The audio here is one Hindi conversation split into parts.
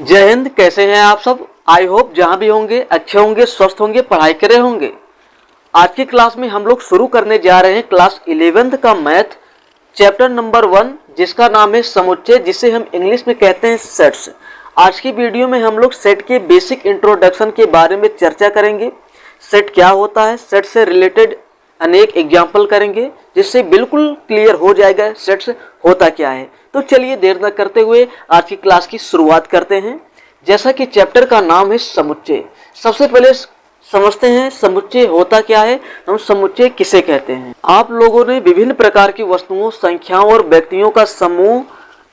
जय हिंद। कैसे हैं आप सब? आई होप जहां भी होंगे अच्छे होंगे, स्वस्थ होंगे, पढ़ाई कर रहे होंगे। आज की क्लास में हम लोग शुरू करने जा रहे हैं क्लास 11th का मैथ चैप्टर नंबर 1, जिसका नाम है समुच्चय, जिसे हम इंग्लिश में कहते हैं सेट्स। आज की वीडियो में हम लोग सेट के बेसिक इंट्रोडक्शन के बारे में चर्चा करेंगे। सेट क्या होता है, सेट से रिलेटेड अनेक एग्जाम्पल करेंगे, जिससे बिल्कुल क्लियर हो जाएगा सेट्स होता क्या है। तो चलिए देर न करते हुए आज की क्लास की शुरुआत करते हैं। जैसा कि चैप्टर का नाम है समुच्चय, सबसे पहले समझते हैं समुच्चय होता क्या है, हम समुच्चय किसे कहते हैं। आप लोगों ने विभिन्न प्रकार की वस्तुओं, संख्याओं और व्यक्तियों का समूह,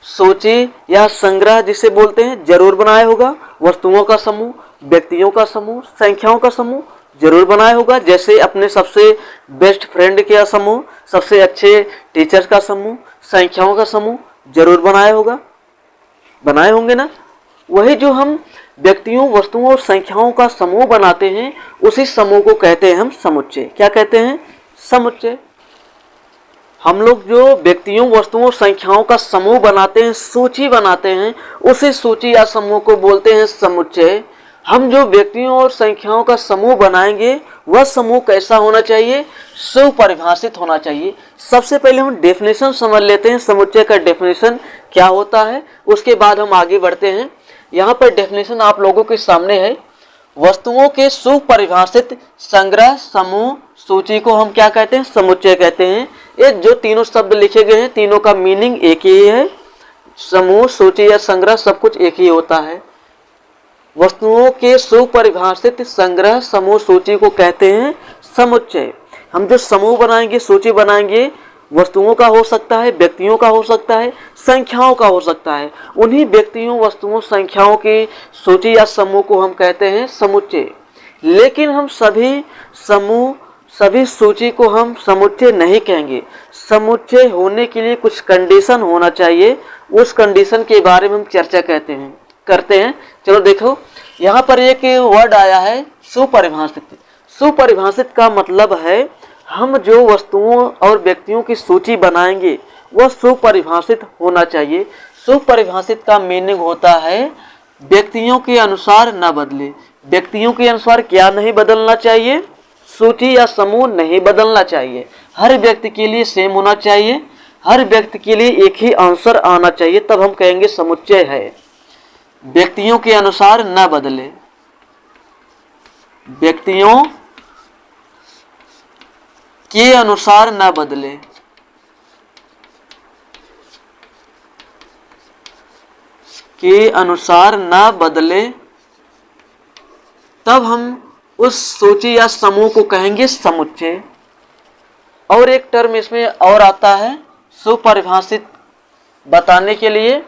सूची या संग्रह जिसे बोलते हैं, जरूर बनाया होगा। वस्तुओं का समूह, व्यक्तियों का समूह, संख्याओं का समूह जरूर बनाया होगा। जैसे अपने सबसे बेस्ट फ्रेंड का समूह, सबसे अच्छे टीचर्स का समूह, संख्याओं का समूह जरूर बनाया होगा, बनाए होंगे ना। वही जो हम व्यक्तियों, वस्तुओं और संख्याओं का समूह बनाते हैं, उसी समूह को कहते हैं हम समुच्चय। क्या कहते हैं? समुच्चय। हम लोग जो व्यक्तियों, वस्तुओं, संख्याओं का समूह बनाते हैं, सूची बनाते हैं, उसी सूची या समूह को बोलते हैं समुच्चय। हम जो व्यक्तियों और संख्याओं का समूह बनाएंगे, वह समूह कैसा होना चाहिए? सुपरिभाषित होना चाहिए। सबसे पहले हम डेफिनेशन समझ लेते हैं, समुच्चय का डेफिनेशन क्या होता है, उसके बाद हम आगे बढ़ते हैं। यहाँ पर डेफिनेशन आप लोगों के सामने है। वस्तुओं के सुपरिभाषित संग्रह, समूह, सूची को हम क्या कहते हैं? समुच्चय कहते हैं। ये जो तीनों शब्द लिखे गए हैं, तीनों का मीनिंग एक ही है। समूह, सूची या संग्रह सब कुछ एक ही होता है। वस्तुओं के सुपरिभाषित संग्रह, समूह, सूची को कहते हैं समुच्चय। हम जो समूह बनाएंगे, सूची बनाएंगे, वस्तुओं का हो सकता है, व्यक्तियों का हो सकता है, संख्याओं का हो सकता है। उन्हीं व्यक्तियों, वस्तुओं, संख्याओं की सूची या समूह को हम कहते हैं समुच्चय। लेकिन हम सभी समूह, सभी सूची को हम समुच्चय नहीं कहेंगे। समुच्चय होने के लिए कुछ कंडीशन होना चाहिए। उस कंडीशन के बारे में हम चर्चा करते हैं। चलो देखो, यहाँ पर एक वर्ड आया है सुपरिभाषित। सुपरिभाषित का मतलब है हम जो वस्तुओं और व्यक्तियों की सूची बनाएंगे, वह सुपरिभाषित होना चाहिए। सुपरिभाषित का मीनिंग होता है व्यक्तियों के अनुसार न बदले। व्यक्तियों के अनुसार क्या नहीं बदलना चाहिए? सूची या समूह नहीं बदलना चाहिए। हर व्यक्ति के लिए सेम होना चाहिए, हर व्यक्ति के लिए एक ही आंसर आना चाहिए, तब हम कहेंगे समुच्चय है। व्यक्तियों के अनुसार न बदले, व्यक्तियों के अनुसार न बदले, के अनुसार न बदले, तब हम उस सूची या समूह को कहेंगे समुच्चय। और एक टर्म इसमें और आता है सुपरिभाषित बताने के लिए।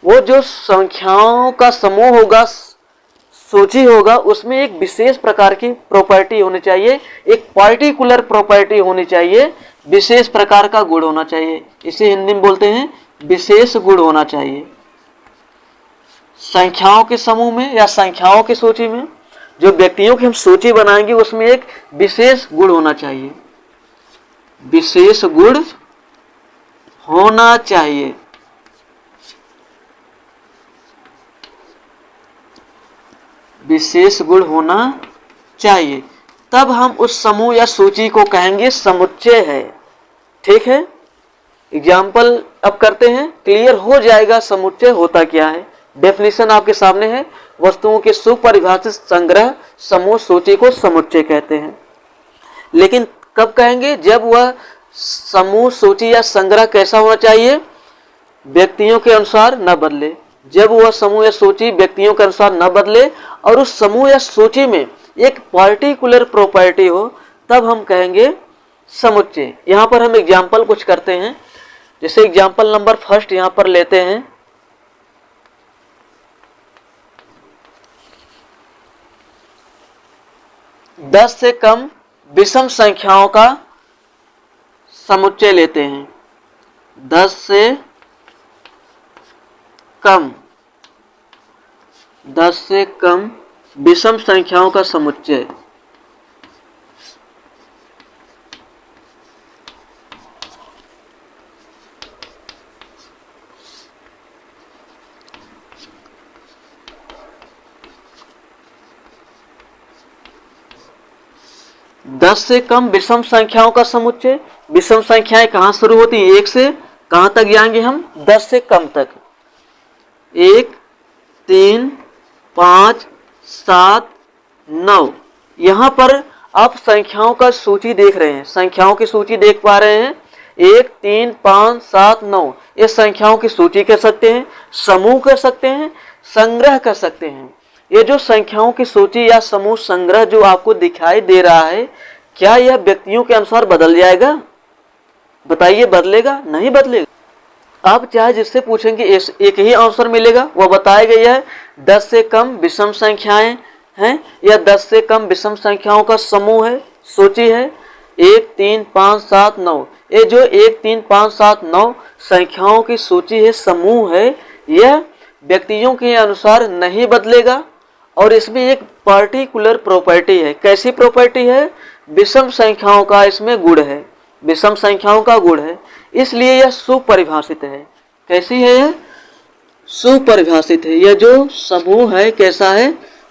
वो जो संख्याओं का समूह होगा, सूची होगा, उसमें एक विशेष प्रकार की प्रॉपर्टी होनी चाहिए, एक पार्टिकुलर प्रॉपर्टी होनी चाहिए, विशेष प्रकार का गुण होना चाहिए। इसे हिंदी में बोलते हैं विशेष गुण होना चाहिए। संख्याओं के समूह में या संख्याओं की सूची में, जो व्यक्तियों की हम सूची बनाएंगे, उसमें एक विशेष गुण होना चाहिए, विशेष गुण होना चाहिए। विशेष गुण होना चाहिए, तब हम उस समूह या सूची को कहेंगे समुच्चय है। ठीक है, एग्जाम्पल अब करते हैं, क्लियर हो जाएगा समुच्चय होता क्या है। डेफिनेशन आपके सामने है। वस्तुओं के सुपरिभाषित संग्रह, समूह, सूची को समुच्चय कहते हैं। लेकिन कब कहेंगे? जब वह समूह, सूची या संग्रह कैसा होना चाहिए? व्यक्तियों के अनुसार न बदले। जब वह समूह या सूची व्यक्तियों के अनुसार न बदले और उस समूह या सूची में एक पार्टिकुलर प्रॉपर्टी हो, तब हम कहेंगे समुच्चय। यहाँ पर हम एग्जाम्पल कुछ करते हैं। जैसे एग्जाम्पल नंबर फर्स्ट यहाँ पर लेते हैं। दस से कम विषम संख्याओं का समुच्चय लेते हैं। 10 से कम, 10 से कम विषम संख्याओं का समुच्चय। 10 से कम विषम संख्याओं का समुच्चय। विषम संख्याएं कहाँ शुरू होती हैं? 1 से कहाँ तक जाएंगे हम? 10 से कम तक। 1, 3, 5, 7, 9। यहाँ पर आप संख्याओं का सूची देख रहे हैं, संख्याओं की सूची देख पा रहे हैं। 1, 3, 5, 7, 9 ये संख्याओं की सूची कह सकते हैं, समूह कह सकते हैं, संग्रह कर सकते हैं। ये जो संख्याओं की सूची या समूह संग्रह जो आपको दिखाई दे रहा है, क्या यह व्यक्तियों के अनुसार बदल जाएगा? बताइए, बदलेगा? नहीं बदलेगा। आप चाहे जिससे पूछेंगे एक ही आंसर मिलेगा, वह बताया गया है 10 से कम विषम संख्याएं हैं या 10 से कम विषम संख्याओं का समूह है, सूची है। 1, 3, 5, 7, 9 ये जो 1, 3, 5, 7, 9 संख्याओं की सूची है, समूह है, यह व्यक्तियों के अनुसार नहीं बदलेगा। और इसमें एक पार्टिकुलर प्रॉपर्टी है। कैसी प्रॉपर्टी है? विषम संख्याओं का इसमें गुण है, विषम संख्याओं का गुण है, इसलिए यह सुपरिभाषित है। कैसी है यह? सुपरिभाषित है। यह जो समूह है कैसा है?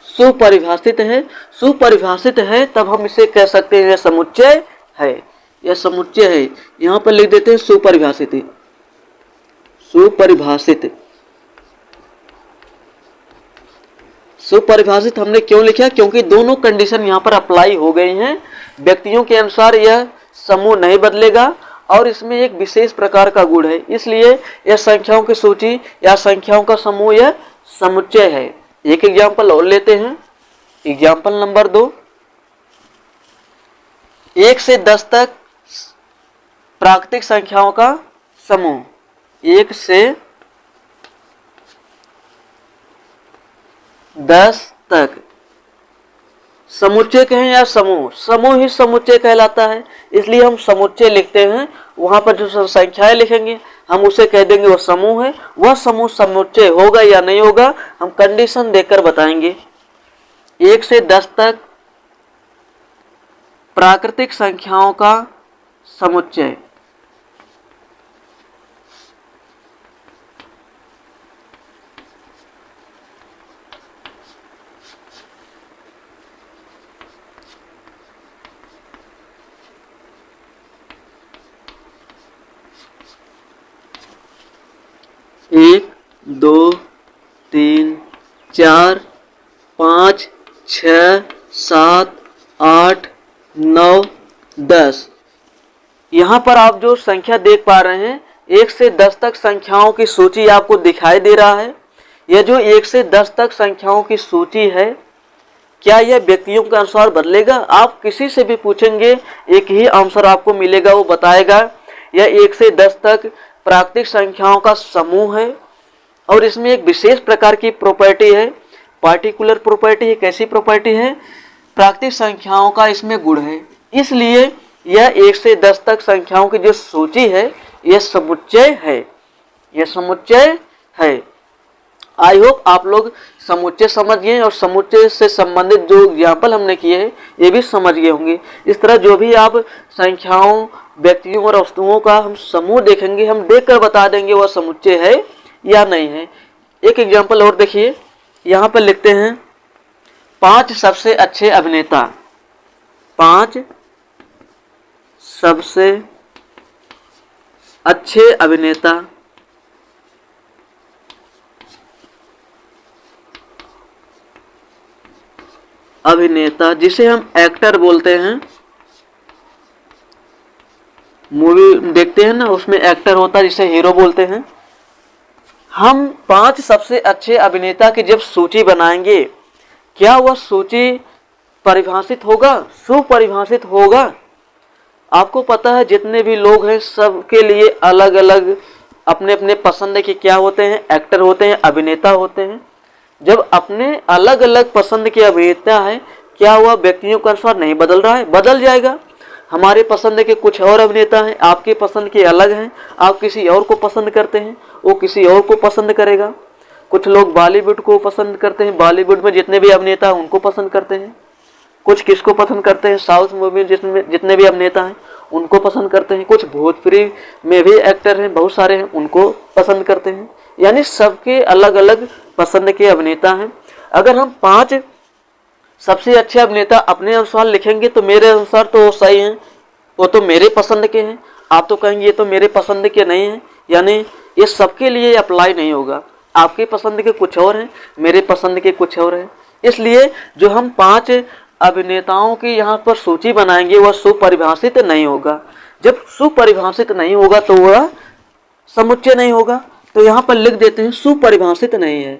सुपरिभाषित है। सुपरिभाषित है तब हम इसे कह सकते हैं यह समुच्चय है, यह समुच्चय है। यहां पर लिख देते हैं सुपरिभाषित। सुपरिभाषित, सुपरिभाषित हमने क्यों लिखा? क्योंकि दोनों कंडीशन यहाँ पर अप्लाई हो गई हैं। व्यक्तियों के अनुसार यह समूह नहीं बदलेगा और इसमें एक विशेष प्रकार का गुण है, इसलिए यह संख्याओं की सूची या संख्याओं का समूह यह समुच्चय है। एक एग्जाम्पल और लेते हैं। एग्जाम्पल नंबर 2, 1 से 10 तक प्राकृतिक संख्याओं का समूह। 1 से 10 तक समुच्चय कहें या समूह, समूह ही समुच्चय कहलाता है, इसलिए हम समुच्चय लिखते हैं। वहां पर जो संख्याएं लिखेंगे हम उसे कह देंगे वह समूह है। वह समूह समुच्चय होगा या नहीं होगा हम कंडीशन देकर बताएंगे। 1 से 10 तक प्राकृतिक संख्याओं का समुच्चय। एक, 2, 3, 4, 5, 6, 7, 8, 9, 10। यहाँ पर आप जो संख्या देख पा रहे हैं 1 से 10 तक संख्याओं की सूची आपको दिखाई दे रहा है। यह जो 1 से 10 तक संख्याओं की सूची है, क्या यह व्यक्तियों के अनुसार बदलेगा? आप किसी से भी पूछेंगे एक ही आंसर आपको मिलेगा, वो बताएगा यह 1 से 10 तक प्राकृतिक संख्याओं का समूह है और इसमें एक विशेष प्रकार की प्रॉपर्टी है, पार्टिकुलर प्रॉपर्टी है। कैसी प्रॉपर्टी है? प्राकृतिक संख्याओं का इसमें गुण है, इसलिए यह 1 से 10 तक संख्याओं की जो सूची है यह समुच्चय है, यह समुच्चय है। आई होप आप लोग समुच्चय समझ गए और समुच्चय से संबंधित जो एग्जाम्पल हमने किए हैं ये भी समझ गए होंगे। इस तरह जो भी आप संख्याओं, व्यक्तियों और वस्तुओं का हम समूह देखेंगे, हम देखकर बता देंगे वह समुच्चय है या नहीं है। एक एग्जाम्पल और देखिए, यहाँ पर लिखते हैं 5 सबसे अच्छे अभिनेता। 5 सबसे अच्छे अभिनेता। अभिनेता जिसे हम एक्टर बोलते हैं, मूवी देखते हैं ना उसमें एक्टर होता है जिसे हीरो बोलते हैं। हम 5 सबसे अच्छे अभिनेता की जब सूची बनाएंगे, क्या वह सूची परिभाषित होगा, सुपरिभाषित होगा? आपको पता है जितने भी लोग हैं सबके लिए अलग अलग अपने अपने पसंद के क्या होते हैं, एक्टर होते हैं, अभिनेता होते हैं। जब अपने अलग अलग पसंद के अभिनेता हैं, क्या वह व्यक्तियों के अनुसार नहीं बदल रहा है? बदल जाएगा। हमारे पसंद के कुछ और अभिनेता हैं, आपके पसंद के अलग हैं, आप किसी और को पसंद करते हैं, वो किसी और को पसंद करेगा। कुछ लोग बॉलीवुड को पसंद करते हैं, बॉलीवुड में जितने भी अभिनेता हैं उनको पसंद करते हैं। कुछ किसको पसंद करते हैं? साउथ मूवी में जितने भी अभिनेता हैं उनको पसंद करते हैं। कुछ भोजपुरी में भी एक्टर हैं, बहुत सारे हैं, उनको पसंद करते हैं। यानी सबके अलग अलग पसंद के अभिनेता हैं। अगर हम 5 सबसे अच्छे अभिनेता अपने अनुसार लिखेंगे तो मेरे अनुसार तो वो सही हैं, वो तो मेरे पसंद के हैं। आप तो कहेंगे ये तो मेरे पसंद के नहीं हैं, यानी ये सबके लिए अप्लाई नहीं होगा। आपके पसंद के कुछ और हैं, मेरे पसंद के कुछ और हैं। इसलिए जो हम 5 अभिनेताओं की यहाँ पर सूची बनाएंगे वह सुपरिभाषित नहीं होगा। जब सुपरिभाषित नहीं होगा तो वह समुच्चय नहीं होगा। तो यहाँ पर लिख देते हैं सुपरिभाषित नहीं है,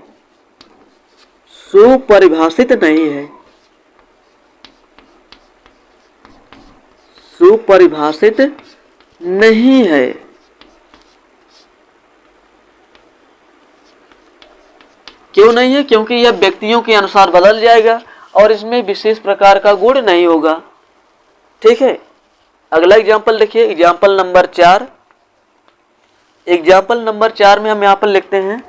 सुपरिभाषित नहीं है, सुपरिभाषित नहीं है। क्यों नहीं है? क्योंकि यह व्यक्तियों के अनुसार बदल जाएगा और इसमें विशेष प्रकार का गुण नहीं होगा। ठीक है, अगला एग्जाम्पल देखिए, एग्जाम्पल नंबर 4। एग्जाम्पल नंबर 4 में हम यहाँ पर लिखते हैं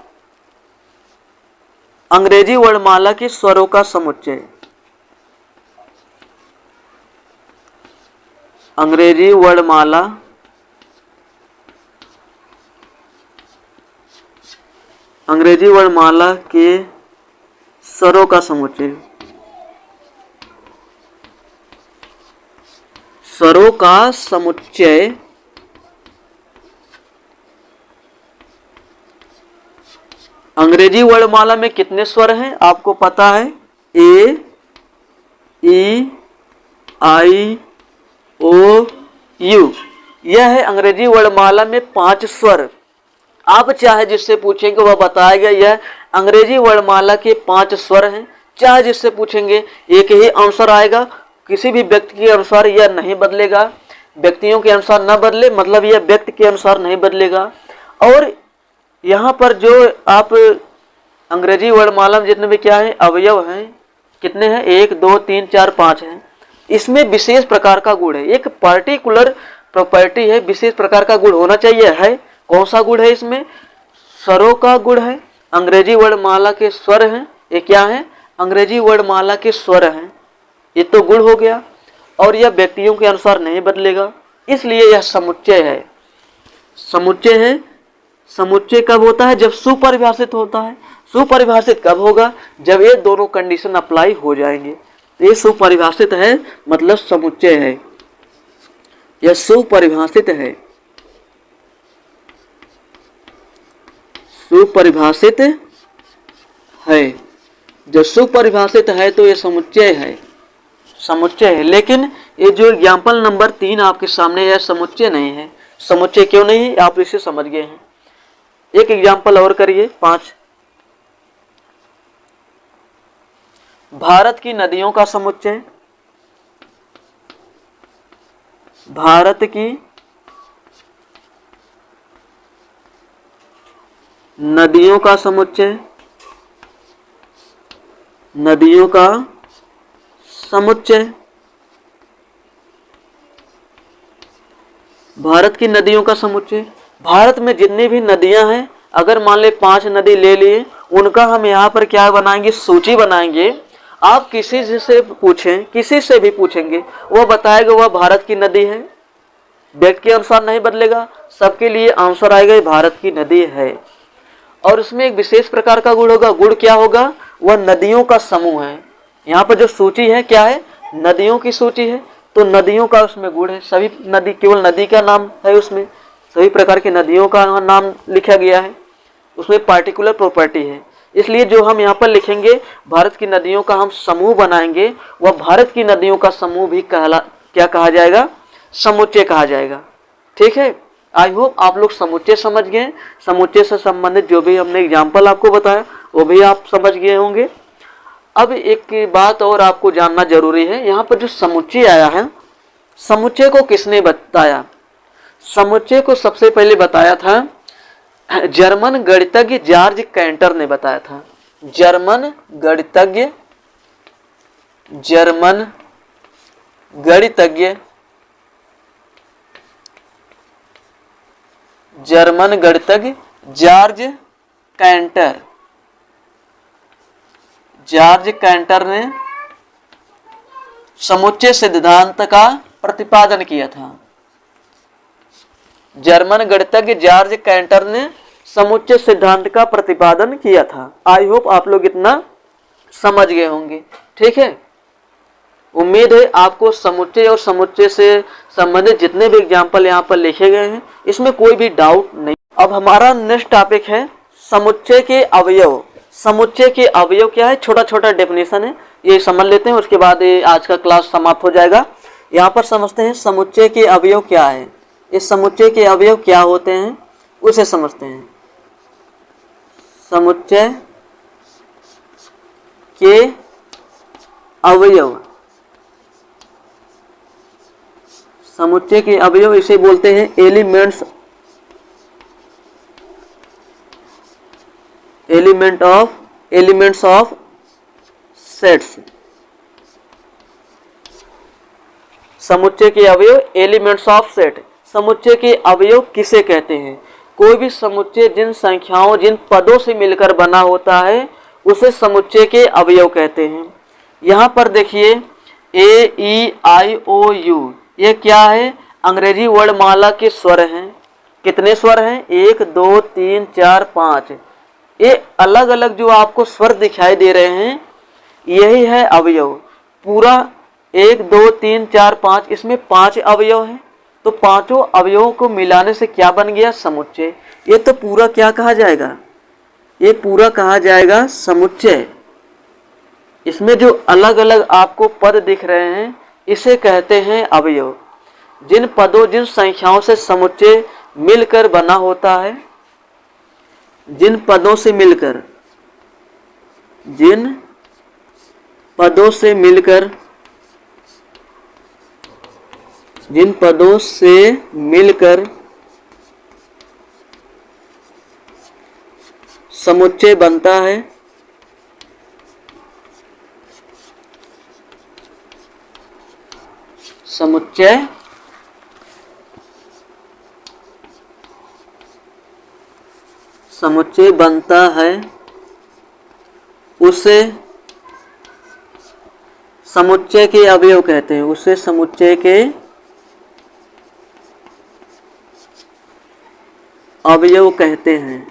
अंग्रेजी वर्णमाला के स्वरों का समुच्चय। अंग्रेजी वर्णमाला के स्वरों का समुच्चय। स्वरों का समुच्चय अंग्रेजी वर्णमाला में कितने स्वर हैं आपको पता है? ए, ई, आई, ओ, यू। यह है अंग्रेजी वर्णमाला में 5 स्वर। आप चाहे जिससे पूछेंगे वह बताएगा यह अंग्रेजी वर्णमाला के 5 स्वर हैं। चाहे जिससे पूछेंगे एक ही आंसर आएगा। किसी भी व्यक्ति के अनुसार यह नहीं बदलेगा, व्यक्तियों के अनुसार न बदले मतलब यह व्यक्ति के अनुसार नहीं बदलेगा। और यहाँ पर जो आप अंग्रेजी वर्णमाला में जितने भी क्या है अवयव हैं, कितने हैं? 1, 2, 3, 4, 5 हैं। इसमें विशेष प्रकार का गुण है, एक पार्टिकुलर प्रॉपर्टी है, विशेष प्रकार का गुण होना चाहिए। है कौन सा गुण है? इसमें स्वरों का गुण है। अंग्रेजी वर्णमाला के स्वर हैं। ये क्या है? अंग्रेजी वर्णमाला के स्वर हैं। ये तो गुण हो गया और यह व्यक्तियों के अनुसार नहीं बदलेगा, इसलिए यह समुच्चय है। समुच्चय है। समुच्चय कब होता है? जब सुपरिभाषित होता है। सुपरिभाषित कब होगा? जब ये दोनों कंडीशन अप्लाई हो जाएंगे। ये सुपरिभाषित है मतलब समुच्चय है, यह सुपरिभाषित है। सुपरिभाषित है। जब सुपरिभाषित है तो यह समुच्चय है, समुच्चय है। लेकिन ये जो एग्जाम्पल नंबर 3 आपके सामने यह समुच्चय नहीं है। समुच्चय क्यों नहीं है आप इसे समझ गए हैं। एक एग्जाम्पल और करिए 5। भारत की नदियों का समुच्चय। भारत की नदियों का समुच्चय। नदियों का समुच्चय। भारत की नदियों का समुच्चय। भारत में जितनी भी नदियां हैं, अगर मान ले 5 नदी ले लिए, उनका हम यहाँ पर क्या बनाएंगे? सूची बनाएंगे। आप किसी से पूछें, किसी से भी पूछेंगे, वह बताएगा वह भारत की नदी है। व्यक्ति के अनुसार नहीं बदलेगा, सबके लिए आंसर आएगा भारत की नदी है। और उसमें एक विशेष प्रकार का गुण होगा। गुण क्या होगा? वह नदियों का समूह है। यहाँ पर जो सूची है क्या है? नदियों की सूची है, तो नदियों का उसमें गुण है। सभी नदी, केवल नदी का नाम है उसमें, सभी प्रकार की नदियों का नाम लिखा गया है, उसमें पार्टिकुलर प्रॉपर्टी है। इसलिए जो हम यहाँ पर लिखेंगे भारत की नदियों का हम समूह बनाएंगे, वह भारत की नदियों का समूह भी क्या कहा जाएगा? समुच्चय कहा जाएगा। ठीक है, आई होप आप लोग समुच्चय समझ गए। समुच्चय से संबंधित जो भी हमने एग्जाम्पल आपको बताया वो भी आप समझ गए होंगे। अब एक बात और आपको जानना जरूरी है, यहाँ पर जो समुच्चय आया है, समुच्चय को किसने बताया? समुच्चय को सबसे पहले बताया था जर्मन गणितज्ञ जॉर्ज कैंटर ने बताया था। जर्मन गणितज्ञ जॉर्ज कैंटर ने समुच्चय सिद्धांत का प्रतिपादन किया था। जर्मन गणितज्ञ जॉर्ज कैंटर ने समुच्चय सिद्धांत का प्रतिपादन किया था। आई होप आप लोग इतना समझ गए होंगे। ठीक है, उम्मीद है आपको समुच्चय और समुच्चय से संबंधित जितने भी एग्जाम्पल यहाँ पर लिखे गए हैं इसमें कोई भी डाउट नहीं। अब हमारा नेक्स्ट टॉपिक है समुच्चय के अवयव। समुच्चय के अवयव क्या है, छोटा छोटा डेफिनेशन है, ये समझ लेते हैं, उसके बाद आज का क्लास समाप्त हो जाएगा। यहाँ पर समझते हैं समुच्चय के अवयव क्या है, इस समुच्चय के अवयव क्या होते हैं उसे समझते हैं। समुच्चय के अवयव, समुच्चय के अवयव इसे बोलते हैं एलिमेंट्स, एलिमेंट्स ऑफ सेट्स। समुच्चय के अवयव एलिमेंट्स ऑफ सेट। समुच्चय के अवयव किसे कहते हैं, कोई भी समुच्चय जिन संख्याओं जिन पदों से मिलकर बना होता है उसे समुच्चय के अवयव कहते हैं। यहाँ पर देखिए ए ई आई ओ यू, ये क्या है, अंग्रेजी वर्णमाला के स्वर हैं। कितने स्वर हैं, 1 2 3 4 5। ये अलग अलग जो आपको स्वर दिखाई दे रहे हैं यही है अवयव। पूरा 1 2 3 4 5, इसमें 5 अवयव हैं, तो पांचों अवयवों को मिलाने से क्या बन गया, समुच्चय। ये तो पूरा क्या कहा जाएगा, ये पूरा कहा जाएगा समुच्चय। इसमें जो अलग अलग आपको पद दिख रहे हैं इसे कहते हैं अवयव। जिन पदों जिन संख्याओं से समुच्चय मिलकर बना होता है, जिन पदों से मिलकर, जिन पदों से मिलकर, जिन पदों से मिलकर समुच्चय बनता है समुच्चय समुच्चय बनता है उसे समुच्चय के अवयव कहते हैं, उसे समुच्चय के अवयव कहते हैं।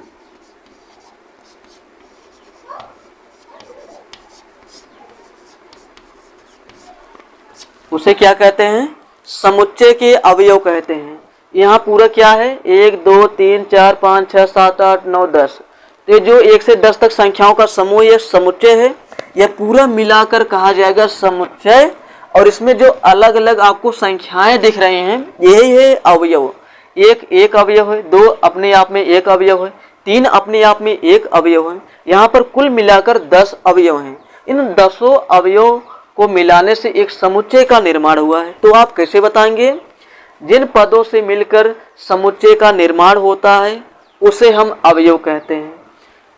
उसे क्या कहते हैं, समुच्चय के अवयव कहते हैं। यहाँ पूरा क्या है, 1 2 3 4 5 6 7 8 9 10। तो ये जो 1 से 10 तक संख्याओं का समूह ये समुच्चय है, यह पूरा मिलाकर कहा जाएगा समुच्चय। और इसमें जो अलग अलग आपको संख्याएं दिख रही हैं यही है अवयव। एक अवयव है, 2 अपने आप में एक अवयव है, 3 अपने आप में एक अवयव है। यहाँ पर कुल मिलाकर 10 अवयव हैं। इन 10 अवयव को मिलाने से एक समुच्चय का निर्माण हुआ है। तो आप कैसे बताएंगे, जिन पदों से मिलकर समुच्चय का निर्माण होता है उसे हम अवयव कहते हैं।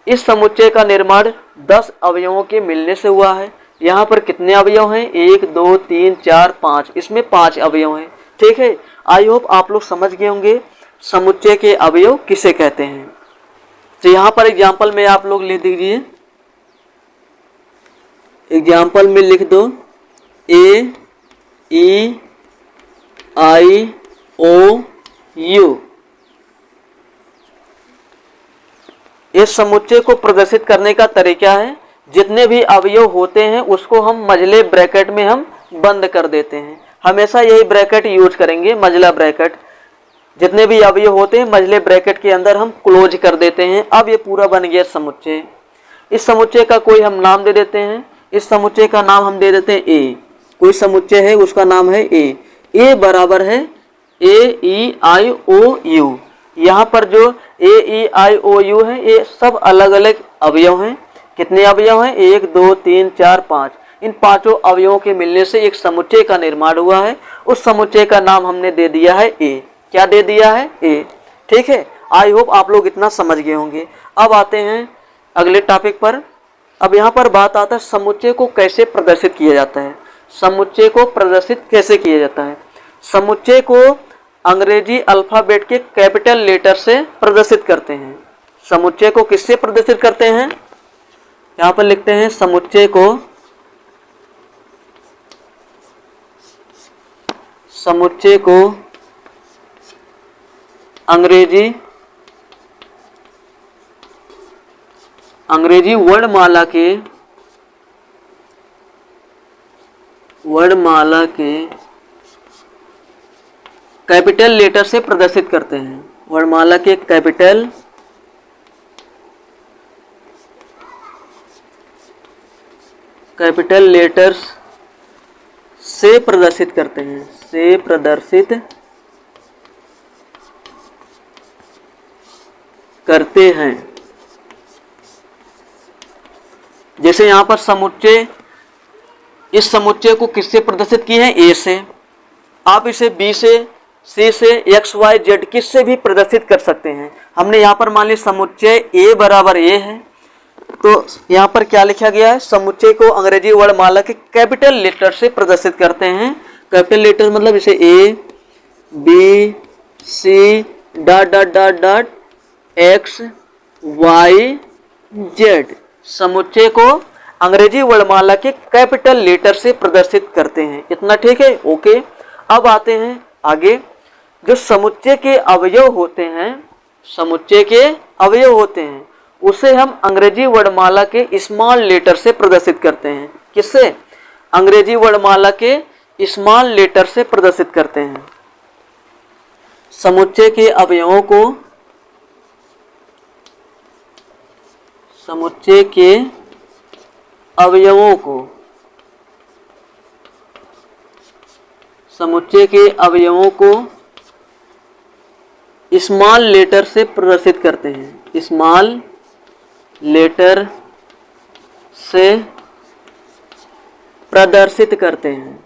इस समुच्चय का निर्माण 10 अवयवों के मिलने से हुआ है। यहाँ पर कितने अवयव हैं, 1 2 3 4 5, इसमें 5 अवयव हैं। ठीक है, आई होप आप लोग समझ गए होंगे समुच्चय के अवयव किसे कहते हैं। तो यहाँ पर एग्जाम्पल में आप लोग लिख दीजिए, एग्जाम्पल में लिख दो ए ई आई ओ यू। इस समुच्चय को प्रदर्शित करने का तरीका है, जितने भी अवयव होते हैं उसको हम मझले ब्रैकेट में हम बंद कर देते हैं। हमेशा यही ब्रैकेट यूज करेंगे, मझला ब्रैकेट। जितने भी अवयव होते हैं मझले ब्रैकेट के अंदर हम क्लोज कर देते हैं। अब ये पूरा बन गया समुच्चय। इस समुच्चय का कोई हम नाम दे देते हैं, इस समुच्चय का नाम हम दे देते हैं ए। कोई समुच्चय है उसका नाम है ए। ए बराबर है ए ई आई ओ यू। यहाँ पर जो ए ई आई ओ यू है ये सब अलग अलग अवयव हैं। कितने अवयव हैं, 1 2 3 4 5। इन पांचों अवयवों के मिलने से एक समुच्चय का निर्माण हुआ है। उस समुच्चय का नाम हमने दे दिया है ए। क्या दे दिया है, ए। ठीक है, आई होप आप लोग इतना समझ गए होंगे। अब आते हैं अगले टॉपिक पर। अब यहाँ पर बात आता है समुच्चय को कैसे प्रदर्शित किया जाता है। समुच्चय को प्रदर्शित कैसे किया जाता है, समुच्चय को अंग्रेजी अल्फाबेट के कैपिटल लेटर से प्रदर्शित करते हैं। समुच्चय को किससे प्रदर्शित करते हैं, यहाँ पर लिखते हैं समुच्चय को अंग्रेजी वर्णमाला के कैपिटल लेटर से प्रदर्शित करते हैं। वर्णमाला के कैपिटल लेटर्स से प्रदर्शित करते हैं, से प्रदर्शित करते हैं। जैसे यहाँ पर समुच्चय, इस समुच्चय को किससे प्रदर्शित किए हैं? ए से। आप इसे बी से, सी से, एक्स वाई जेड किससे भी प्रदर्शित कर सकते हैं। हमने यहाँ पर मान लिया समुच्चय ए बराबर ए है, तो यहाँ पर क्या लिखा गया है? समुच्चय को अंग्रेजी वर्णमाला के कैपिटल लेटर से प्रदर्शित करते हैं। कैपिटल लेटर मतलब इसे A, B, C, dot dot dot dot, X, Y, Z, समुच्चय को अंग्रेजी वर्णमाला के कैपिटल लेटर से प्रदर्शित करते हैं। इतना ठीक है? ओके। अब आते हैं आगे। जो समुच्चय के अवयव होते हैं, समुच्चय के अवयव होते हैं, उसे हम अंग्रेजी वर्णमाला के स्मॉल लेटर से प्रदर्शित करते हैं। किससे? अंग्रेजी वर्णमाला के स्मॉल लेटर से प्रदर्शित करते हैं। समुच्चय के अवयवों को, समुच्चय के अवयवों को, समुच्चय के अवयवों को स्मॉल लेटर से प्रदर्शित करते हैं। स्मॉल लेटर से प्रदर्शित करते हैं।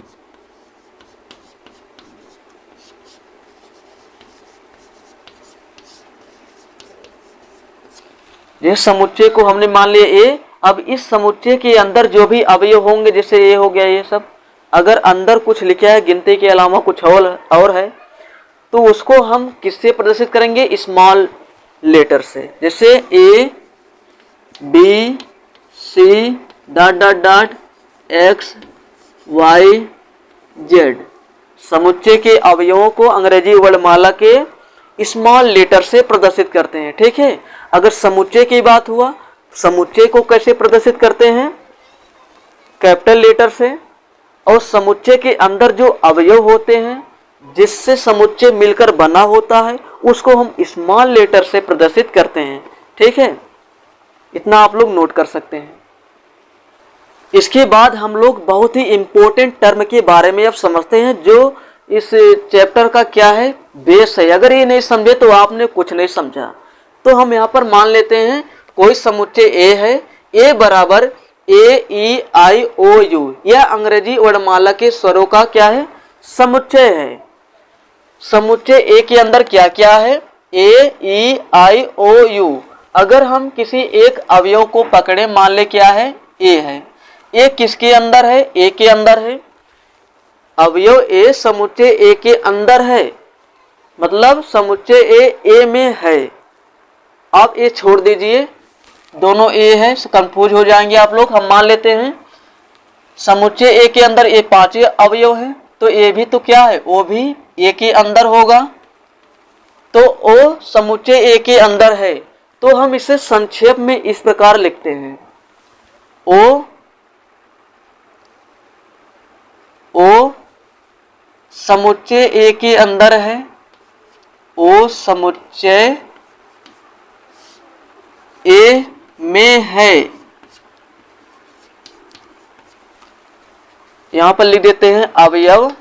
ये समुच्चय को हमने मान लिया ए। अब इस समुच्चय के अंदर जो भी अवयव होंगे, जैसे ये हो गया, ये सब, अगर अंदर कुछ लिखा है गिनती के अलावा कुछ और है, तो उसको हम किससे प्रदर्शित करेंगे? स्मॉल लेटर से। जैसे A, B, C, dot dot dot, X, Y, Z, समुच्चय के अवयवों को अंग्रेजी वर्णमाला के स्मॉल लेटर से प्रदर्शित करते हैं। ठीक है? अगर समुच्चय की बात हुआ, समुच्चय को कैसे प्रदर्शित करते हैं? कैपिटल लेटर से। और समुच्चय के अंदर जो अवयव होते हैं, जिससे समुच्चय मिलकर बना होता है, उसको हम स्मॉल लेटर से प्रदर्शित करते हैं। ठीक है? इतना आप लोग नोट कर सकते हैं। इसके बाद हम लोग बहुत ही इंपॉर्टेंट टर्म के बारे में अब समझते हैं, जो इस चैप्टर का क्या है? बेस है। अगर ये नहीं समझे तो आपने कुछ नहीं समझा। तो हम यहाँ पर मान लेते हैं कोई समुच्चय ए है, ए बराबर ए, ई, आई, ओ, यू, यह अंग्रेजी वर्णमाला के स्वरों का क्या है? समुच्चय है। समुच्चय ए के अंदर क्या क्या है? ए, ई, आई, ओ, यू। अगर हम किसी एक अवयव को पकड़े, मान ले क्या है? ए है। ए किसके अंदर है? ए के अंदर है। अवयव ए समुच्चय ए के अंदर है, मतलब समुच्चय ए में है। आप ए छोड़ दीजिए, दोनों ए है, कंफ्यूज हो जाएंगे आप लोग। हम मान लेते हैं समुच्चय ए के अंदर ए 5 अवयव है, तो ए भी तो क्या है? ओ भी ए के अंदर होगा। तो ओ समुच्चय ए के अंदर है, तो हम इसे संक्षेप में इस प्रकार लिखते हैं, ओ समुच्चय ए के अंदर है, ओ समुच्चय ए में है। यहां पर लिख देते हैं अवयव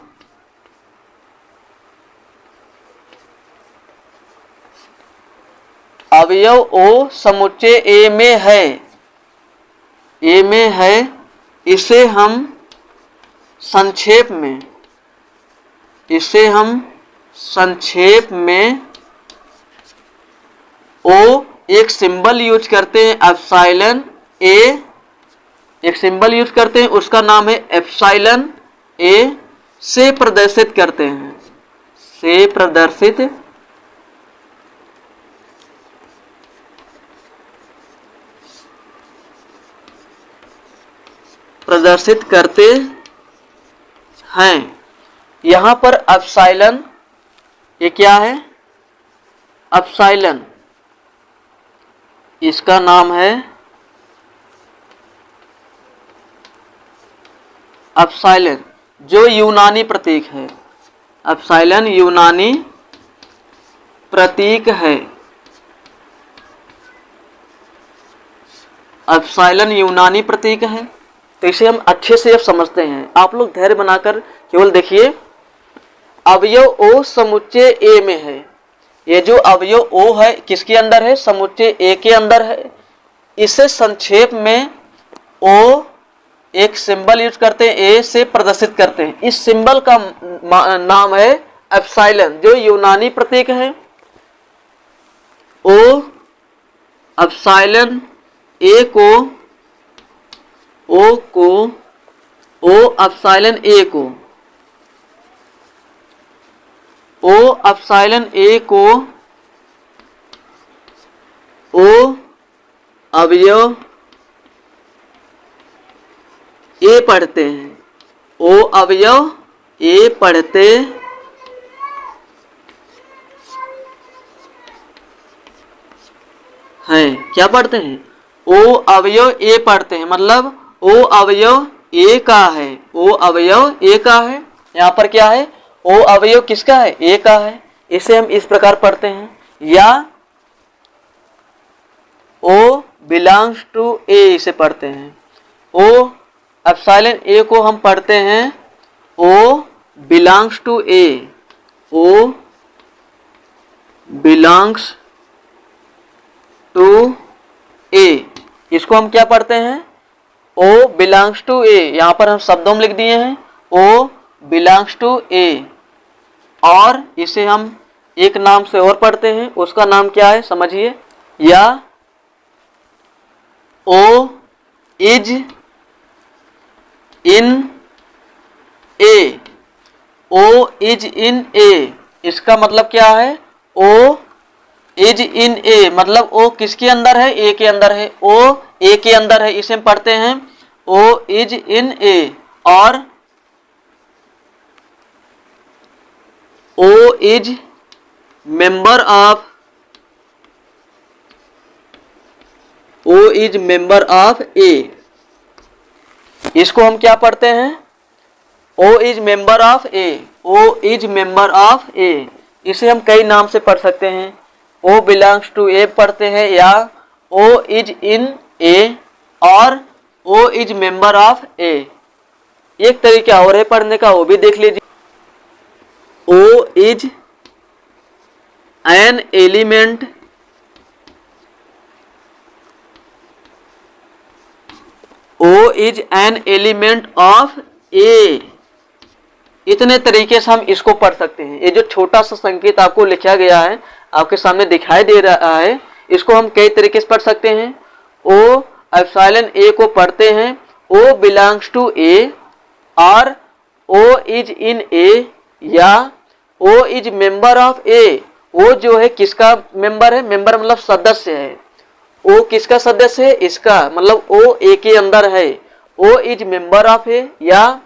ओ समुच्चय ए में है, ए में है। इसे हम संक्षेप में ओ एक सिंबल यूज करते हैं, एप्सिलॉन ए, एक सिंबल यूज करते हैं, उसका नाम है एप्सिलॉन ए, से प्रदर्शित करते हैं, से प्रदर्शित करते हैं। यहां पर एप्सिलॉन, ये क्या है? एप्सिलॉन, इसका नाम है एप्सिलॉन। जो यूनानी प्रतीक है, एप्सिलॉन यूनानी प्रतीक है, एप्सिलॉन यूनानी प्रतीक है। तो इसे हम अच्छे से अब समझते हैं। आप लोग धैर्य बनाकर केवल देखिए। अवयव ओ समुच्चय ए में है। ये जो अवयव ओ है किसके अंदर है? समुच्चय ए के अंदर है। इसे संक्षेप में ओ एक सिंबल यूज करते हैं, ए से प्रदर्शित करते हैं। इस सिंबल का नाम है एप्सिलॉन, जो यूनानी प्रतीक है। ओ एप्सिलॉन ए को ओ एप्सिलॉन ए को ओ एप्सिलॉन ए को ओ अवयव ए पढ़ते हैं। ओ अवयव ए पढ़ते हैं। क्या पढ़ते हैं? ओ अवयव ए पढ़ते हैं, मतलब ओ अवयव ए का है। ओ अवयव ए का है। यहाँ पर क्या है? ओ अवयव किसका है? ए का है। इसे हम इस प्रकार पढ़ते हैं, या ओ बिलोंग्स टू ए इसे पढ़ते हैं। ओ एप्सिलॉन ए को हम पढ़ते हैं O belongs to A. O belongs to A, इसको हम क्या पढ़ते हैं? O belongs to A. यहां पर हम शब्दों में लिख दिए हैं ओ बिलोंग्स टू ए। और इसे हम एक नाम से और पढ़ते हैं, उसका नाम क्या है समझिए। या O is in A. O is in ए, इसका मतलब क्या है? ओ इज इन ए, मतलब ओ किसके अंदर है? ए के अंदर है। ओ ए के अंदर है, इसे हम पढ़ते हैं ओ इज इन ए। और O is member of, O is member of A, इसको हम क्या पढ़ते हैं? O is member of A. O is member of A, इसे हम कई नाम से पढ़ सकते हैं। ओ बिलोंग्स टू ए पढ़ते हैं, या ओ इज इन ए, और ओ इज मेंबर ऑफ ए। एक तरीका और है पढ़ने का, वो भी देख लीजिए। O is an element, O is an element of A. इतने तरीके से हम इसको पढ़ सकते हैं। ये जो छोटा सा संकेत आपको लिखा गया है, आपके सामने दिखाई दे रहा है, इसको हम कई तरीके से पढ़ सकते हैं। ओ एप्सिलॉन ए को पढ़ते हैं ओ बिलोंग्स टू ए, और ओ इज इन ए, या O is member of A. ओ जो है किसका मेंबर है? मेंबर मतलब सदस्य है। ओ किसका सदस्य है? इसका, मतलब ओ ए के अंदर है। O is member of A, या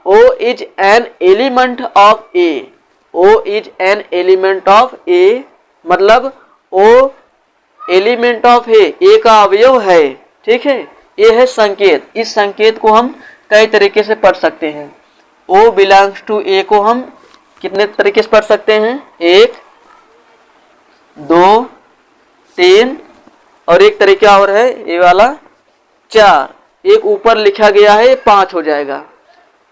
O is an element of A. O is an element of A, मतलब ओ एलिमेंट ऑफ ए का अवयव है। ठीक है, ये है संकेत। इस संकेत को हम कई तरीके से पढ़ सकते हैं। ओ बिलोंग्स टू ए को हम कितने तरीके से पढ़ सकते हैं? 1, 2, 3, और एक तरीका और है ये वाला 4। एक ऊपर लिखा गया है 5 हो जाएगा।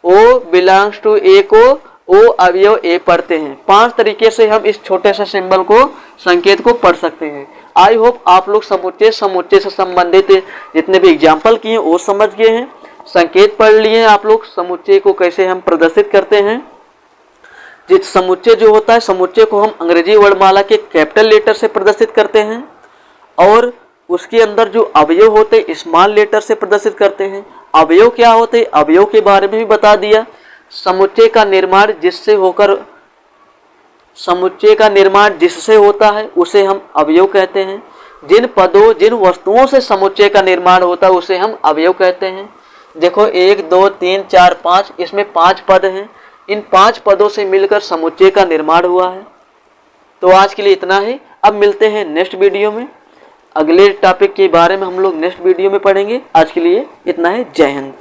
ओ बिलोंग्स टू ए को ओ अवयव ए पढ़ते हैं। 5 तरीके से हम इस छोटे से सिंबल को, संकेत को पढ़ सकते हैं। आई होप आप लोग समुच्चय से संबंधित जितने भी एग्जाम्पल किए वो समझ गए हैं, संकेत पढ़ लिए हैं आप लोग। समुच्चय को कैसे हम प्रदर्शित करते हैं। जिस समुच्चय जो होता है, समुच्चय को हम अंग्रेजी वर्णमाला के कैपिटल लेटर से प्रदर्शित करते हैं, और उसके अंदर जो अवयव होते हैं स्मॉल लेटर से प्रदर्शित करते हैं। अवयव क्या होते हैं, अवयव के बारे में भी बता दिया। समुच्चय का निर्माण जिससे होता है उसे हम अवयव कहते हैं। जिन वस्तुओं से समुच्चय का निर्माण होता है उसे हम अवयव कहते हैं। देखो 1, 2, 3, 4, 5, इसमें 5 पद हैं। इन 5 पदों से मिलकर समुच्चय का निर्माण हुआ है। तो आज के लिए इतना ही। अब मिलते हैं नेक्स्ट वीडियो में। अगले टॉपिक के बारे में हम लोग नेक्स्ट वीडियो में पढ़ेंगे। आज के लिए इतना है। जय हिंद।